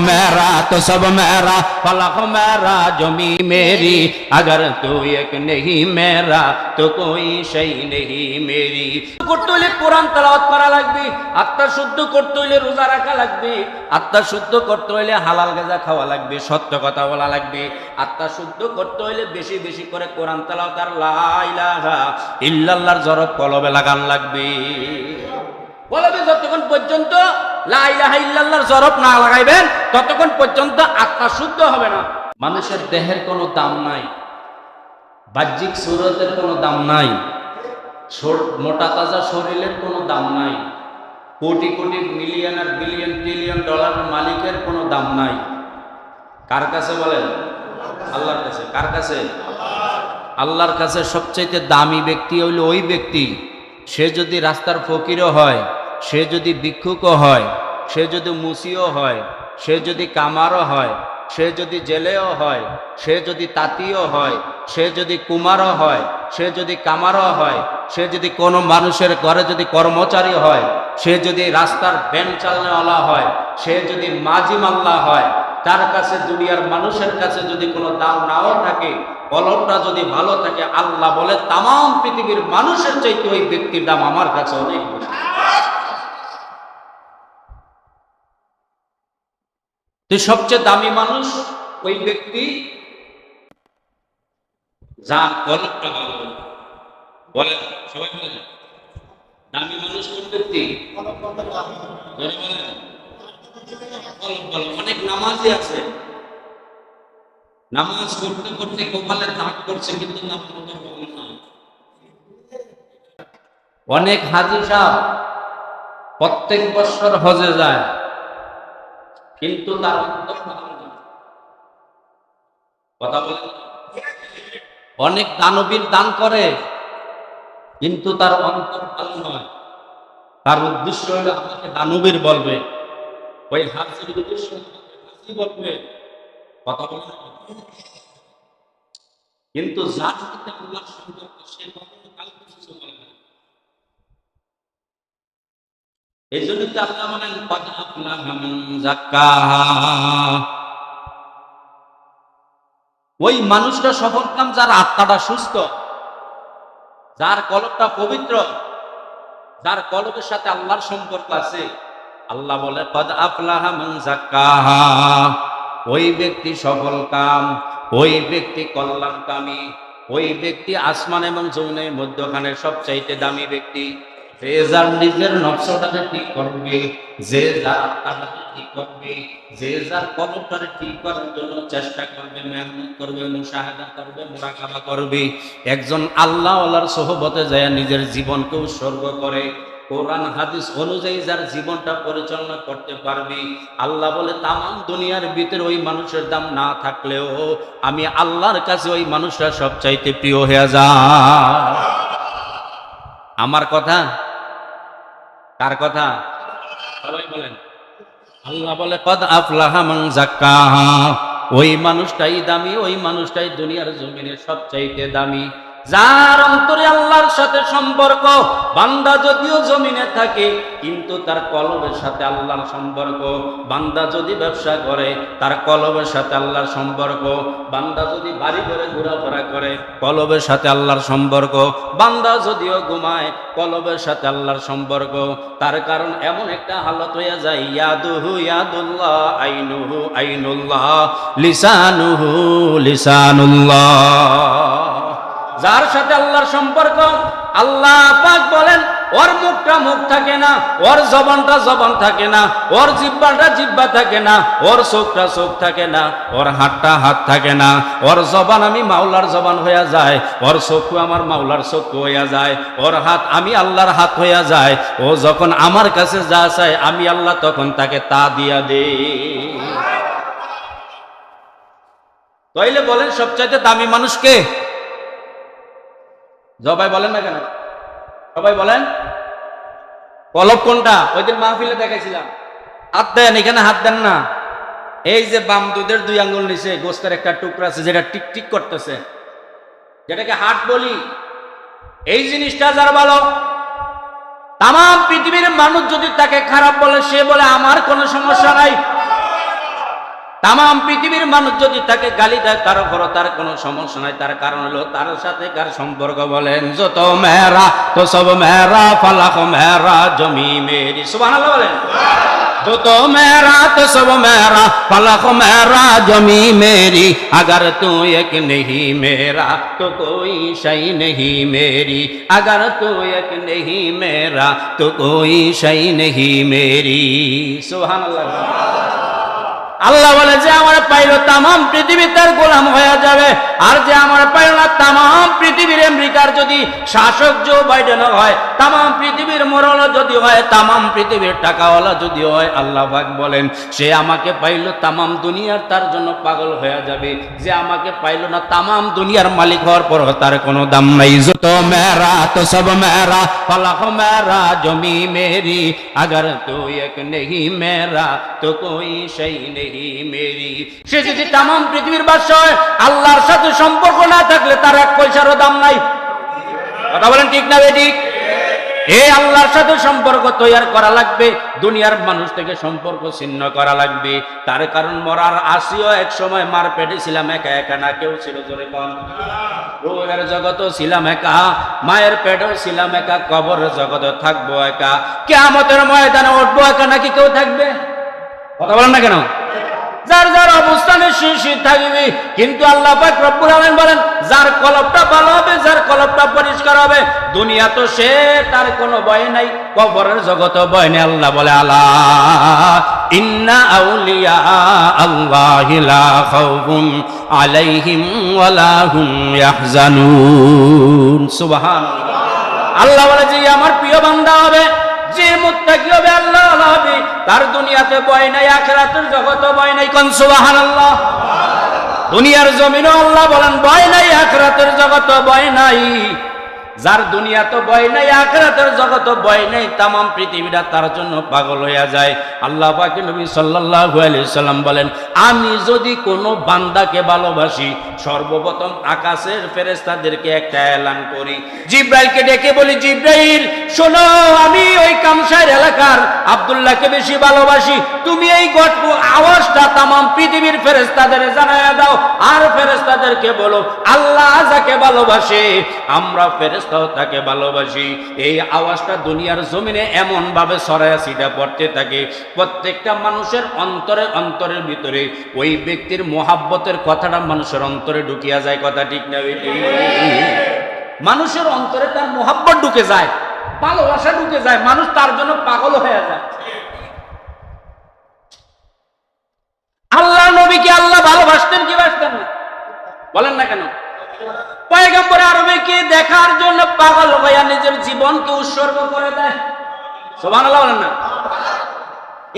मेरा तो सब मेरा, फलक मेरा जमी मेरी, अगर तू एक नहीं मेरा तो कोई शई नहीं मेरी। করতে হইলে কোরআন তেলাওয়াত করা লাগবে, আত্মা শুদ্ধ করতে হইলে রোজা রাখা লাগবে, আত্মা শুদ্ধ করতে হইলে হালাল গাঁজা খাওয়া লাগবে, সত্য কথা বলা লাগবে, আত্মা শুদ্ধ করতে হইলে বেশি বেশি করে কোরআন তেলাওয়াত আর লা ইলাহা ইল্লাল্লাহর জরব কলবে লাগান লাগবে। কলবে যতক্ষণ পর্যন্ত লা ইলাহা ইল্লাল্লাহর জরব না লাগাইবেন ততক্ষণ পর্যন্ত আত্মা শুদ্ধ হবে না। মানুষের দেহের কোনো দাম নাই, বাহ্যিক সুরতের কোনো দাম নাই, মোটা তাজা শরীরের কোনো দাম নাই, কোটি কোটি মিলিয়ন আর বিলিয়ন ট্রিলিয়ন ডলারের মালিকের কোনো দাম নাই। কার কাছে বলেন? আল্লাহর কাছে। কার কাছে? আল্লাহর কাছে। সবচাইতে দামি ব্যক্তি হইল ওই ব্যক্তি, সে যদি রাস্তার ফকিরও হয়, সে যদি ভিক্ষুকও হয়, সে যদি মুসিও হয়, সে যদি কামারও হয়, সে যদি জেলেও হয়, সে যদি তাঁতিও হয়, সে যদি কুমারও হয়, সে যদি কামারও হয়, সে যদি কোনো মানুষের ঘরে যদি কর্মচারী হয়, সে যদি রাস্তার ভ্যান চালনেওয়ালা হয়, সে যদি মাঝি মাল্লা হয়, তার কাছে দুনিয়ার মানুষের কাছে যদি কোনো দাম নাও থাকে, কলমটা যদি ভালো থাকে, আল্লাহ বলে তামাম পৃথিবীর মানুষের চাইতে ওই ব্যক্তির দাম আমার কাছে অনেক বেশি। তো সবচেয়ে দামি মানুষ ওই ব্যক্তি যার কলমটা ভালো। বলেন সবাই, বলেন দামি মানুষ কোন ব্যক্তি? অনেক নামাজি আছে, নামাজ করতে করতে কপালে দাগ করছে কিন্তু নামাজ ভালো না। অনেক হাজী সাহেব প্রত্যেক বছর হজে যায় কিন্তু তার অন্তর ভালো না। কথা বলেন। অনেক দানবীর দান করে কিন্তু তার অন্তর ভালো নয়। তার উদ্দেশ্য হলো আমাকে দানবীর বলবে, ওই হাজির উদ্দেশ্য হাজি বলবে। কথা বলেন। কিন্তু যার সাথে আল্লাহর সম্পর্ক সে কখনো কাউকে কিছু বলে না। এই জন্য তো আল্লাহ বলেন কদ আফলাহা মান যাক্কাহা, ওই মানুষটা সফল কাম যার আত্মাটা সুস্থ, যার কলবটা পবিত্র, যার কলবের সাথে আল্লাহর সম্পর্ক আছে। আল্লাহ বলে কদ আফলাহা মান যাক্কাহা, ওই ব্যক্তি সফল কাম, ওই ব্যক্তি কল্যাণকামী, ওই ব্যক্তি আসমান এবং জমিনের মধ্যখানে সবচাইতে দামি ব্যক্তি। যে যার নিজের নফসটাকে ঠিক করবে, যে যার আত্মাটাকে ঠিক করবে, যে যার কলবটাকে ঠিক করার জন্য চেষ্টা করবে, মেহনত করবে, মুশাহাদা করবে, মুরাকাবা করবে, একজন আল্লাহওয়ালার সোহবতে যায় নিজের জীবনকে উৎসর্গ করে, কোরআন হাদিস অনুযায়ী যার জীবনটা পরিচালনা করতে পারবি, আল্লাহ বলে তামাম দুনিয়ার ভিতরে ওই মানুষের দাম না থাকলেও আমি আল্লাহর কাছে ওই মানুষরা সবচাইতে প্রিয় হয়ে যায়। আমার কথা? কার কথা? সবাই বলেন। আল্লাহ বলে কদ আফলাহা মান যাক্কাহা, ওই মানুষটাই দামি, ওই মানুষটাই দুনিয়ার জমিনে সবচাইতে দামি। যার অন্তরে আল্লাহর সাথে সম্পর্ক, বান্দা যদিও জমিনে থাকে কিন্তু তার কলবের সাথে আল্লাহর সম্পর্ক। বান্দা যদি ব্যবসা করে তার কলবের সাথে আল্লাহর সম্পর্ক, বান্দা যদি বাড়ি ঘরে ঘোরাফেরা করে কলবের সাথে আল্লাহর সম্পর্ক, বান্দা যদিও ঘুমায় কলবের সাথে আল্লাহর সম্পর্ক। তার কারণ এমন একটা হালত হয়ে যায়, ইয়াদুহু ইয়াদুল্লাহ, আইনুহু আইনুল্লাহ, লিসানুহু লিসানুল্লাহ। যার সাথে আল্লাহর সম্পর্ক, আল্লাহ পাক বলেন ওর মুখটা মুখ থাকে না, ওর জবানটা জবান থাকে না, ওর জিহ্বাটা জিহ্বা থাকে না, ওর চোখটা চোখ থাকে না, ওর হাতটা হাত থাকে না। ওর জবান আমি মাওলার জবান হইয়া যায়, ওর চক্ষু আমার মাওলার চক্ষু হইয়া যায়, ওর হাত আমি আল্লাহর হাত হইয়া যায়। ও যখন আমার কাছে যা চায় আমি আল্লাহ তখন তাকে তা দিয়া দেই। তাইলে বলেন সবচাইতে দামি মানুষ কে? সবাই বলেন না কেন? সবাই বলেন কলব কোনটা? ওই দিন মাহফিলে দেখাইছিলাম। হাত দেন, এখানে হাত দেন না। এই যে বাম দুধের 2 আঙ্গুল নিচে গোস্তের একটা টুকরা আছে যেটা টিক টিক করতেছে, যেটাকে হাত বলি, এই জিনিসটা যার ভালো, তামাম পৃথিবীর মানুষ যদি তাকে খারাপ বলে সে বলে আমার কোনো সমস্যা নাই। তামাম পৃথিবীর মানুষ যদি তাকে গালি দেয় তার উপর তার কোনো সমস্যা নাই, তার কারণ হলো তার সাথে কার সম্পর্ক। বলেন যত মেহরা তো সব মেহরা, ফালাক মেহরা জমি মেরি। সুবহানাল্লাহ বলেন। যত মেহরা তো সব মেহরা, ফালাক মেহরা জমি মেরি, अगर तू एक नहीं मेरा तो कोई शै नहीं मेरी, अगर तू एक नहीं मेरा तो कोई शै नहीं मेरी। सुबहानाल्लाह। আল্লাহ বলে যে আমার পাইলো তামাম পৃথিবী তার গোলাম হয়ে যাবে, আর যে আমার পাইল না তামাম পৃথিবীর আমেরিকার যদি শাসক জো বাইডেন হয়, তামাম পৃথিবীর মোরল যদি হয়, তামাম পৃথিবীর টাকাওয়ালা যদি হয়, আল্লাহ পাক বলেন সে আমাকে পাইলো তামাম দুনিয়ার তার জন্য পাগল হয়ে যাবে। যে আমাকে পাইলো না তামাম দুনিয়ার মালিক হওয়ার পর তার কোনো দাম নাই। যত মেরা তো সব মেরা, ফলাক মেরা জমি মেরি, अगर तू एक नहीं मेरा तो कोई शै नहीं मेरी। সে যদি তামাম পৃথিবীর বাদশা হয়, আল্লাহর সাথে সম্পর্ক না থাকলে তার এক পয়সারও দাম নাই। কথা বলেন ঠিক না বেঠিক? এই আল্লাহর সাথে সম্পর্ক তৈরি করা লাগবে, দুনিয়ার মানুষ থেকে সম্পর্ক ছিন্ন করা লাগবে। তার কারণ মরার আসিও এক সময় মার পেটে ছিলাম একা একা, না কেউ ছিল জোরে কোন। রূহের জগতও ছিলাম একা, মায়ের পেটেও ছিলাম একা, কবরের জগতে থাকবো একা, কিয়ামতের ময়দানে উঠবো একা, নাকি কেউ থাকবে? কথা বলেন না কেন? যার যার অবস্থানে সে থাকবে। কিন্তু আল্লাহ পাক রব্বুল আলামিন বলেন যার কলবটা ভালো হবে, যার কলবটা পরিষ্কার হবে, দুনিয়া তো সে তার কোনো ভয় নাই, কবরের জগতে ভয় নেই। আল্লাহ বলে আলা ইন্না আউলিয়া আল্লাহি লা খাউফুন আলাইহিম ওয়া লা হুম ইয়াহজানুন। সুবহানাল্লাহ। আল্লাহ বলে যে আমার প্রিয় বান্দা হবে, যে মুত্তাকি হবে, আল্লাহ হবে, তার দুনিয়াতে ভয় নাই, আখিরাতের জগতে ভয় নাই। কোন সুবহানাল্লাহ। দুনিয়ার জমিনে আল্লাহ বলেন ভয় নাই, আখিরাতের জগতে ভয় নাই। যার দুনিয়া তো ভয় নাই, আখিরাতের জগতে ভয় নাই, তামাম পৃথিবীটা তার জন্য পাগল হয়ে যায়। আল্লাহ পাক নবী সাল্লাল্লাহু আলাইহি সাল্লাম বলেন আমি যদি কোনো বান্দাকে ভালোবাসি, সর্বপ্রথম আকাশের ফেরেশতাদেরকে একটা এলান করি, জিব্রাইলকে ডেকে বলি জিব্রাইল শোনো, আমি ওই কামসার এলাকার আব্দুল্লাহকে বেশি ভালোবাসি, তুমি এই আওয়াজটা তামাম পৃথিবীর ফেরেশতাদের জানায়া দাও। আর ফেরেশতাদেরকে বলো আল্লাহ যাকে ভালোবাসে আমরা ফেরেশতাও তাকে ভালোবাসি। এই আওয়াজটা দুনিয়ার জমিনে এমন ভাবে ছড়ায়া ছিটা পড়তে থাকে, প্রত্যেকটা মানুষের অন্তরে অন্তরের ভিতরে ওই ব্যক্তির মোহাব্বতের কথাটা মানুষের অন্তরে ঢুকিয়া যায়। কথা ঠিক না বেটি? মানুষের অন্তরে তার মোহাব্বত ঢুকে যায়, ভালোবাসা ঢুকে যায়, মানুষ তার জন্য পাগল হয়ে যায়। আল্লাহ নবীকে আল্লাহ ভালোবাসতেন কি বাসতেন না? বলেন না কেন? পয়গম্বর আরবীকে দেখার জন্য পাগল হইয়া নিজের জীবনকে উৎসর্গ করে দেয়। সুবহানাল্লাহ বলেন না?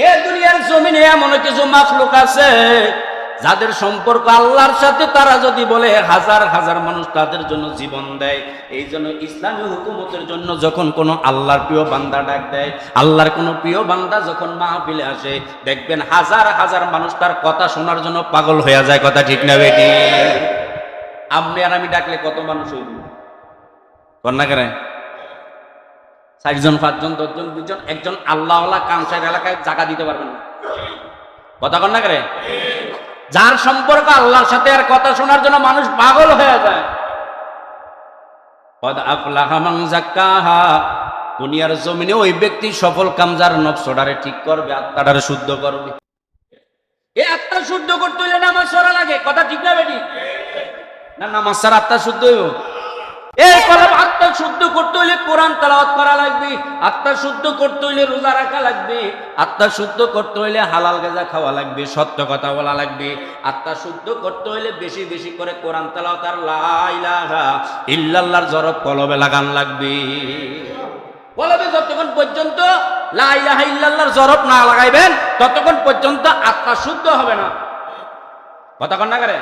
এই দুনিয়ার জমিনে এমন কিছু মাখলুক আছে যাদের সম্পর্ক আল্লাহর সাথে, তারা যদি বলে হাজার হাজার মানুষ তাদের জন্য জীবন দেয়। এই জন্য ইসলামী হুকুমতের জন্য যখন কোনো আল্লাহর প্রিয় বান্দা ডাক দেয়, আল্লাহর কোনো প্রিয় বান্দা যখন মাহফিলে আসে, দেখবেন হাজার হাজার মানুষ তার কথা শোনার জন্য পাগল হয়ে যায়। কথা ঠিক না বেটি? আপনি আর আমি ডাকলে কত মানুষ হইব? কন্যা করে ৬০ জন, ৫ জন, ১০ জন, ২০ জন, একজন আল্লাহওয়ালা কামসার এলাকায় জায়গা দিতে পারবেন না। কথা কন্যা করে? যার সম্পর্ক আল্লাহর সাথে আর কথা শোনার জন্য মানুষ পাগল হয়ে যায়। কদ আফলাহা মান যাক্কাহা, দুনিয়ার জমিনে ওই ব্যক্তি সফল কাম যার নফসটারে ঠিক করবে, আত্মাটারে শুদ্ধ করবে। এই আত্মা শুদ্ধ করতে হইলে নামাজ পড়া লাগে। কথা ঠিক না বেটি? না নামাজ ছাড়া আত্মা শুদ্ধ হইব? এই কলব আত্মা শুদ্ধ করতে হইলে কোরআন তেলাওয়াত করা লাগবে, আত্মা শুদ্ধ করতে হইলে রোজা রাখা লাগবে, আত্মা শুদ্ধ করতে হইলে হালাল গাঁজা খাওয়া লাগবে, সত্য কথা বলা লাগবে, আত্মা শুদ্ধ করতে হইলে বেশি বেশি করে কোরআন তেলাওয়াত আর লা ইলাহা ইল্লাল্লাহর জরব কলবে লাগান লাগবে। কলবে যতক্ষণ পর্যন্ত লা ইলাহা ইল্লাল্লাহর জরব না লাগাইবেন ততক্ষণ পর্যন্ত আত্মা শুদ্ধ হবে না। কথা কন না করে?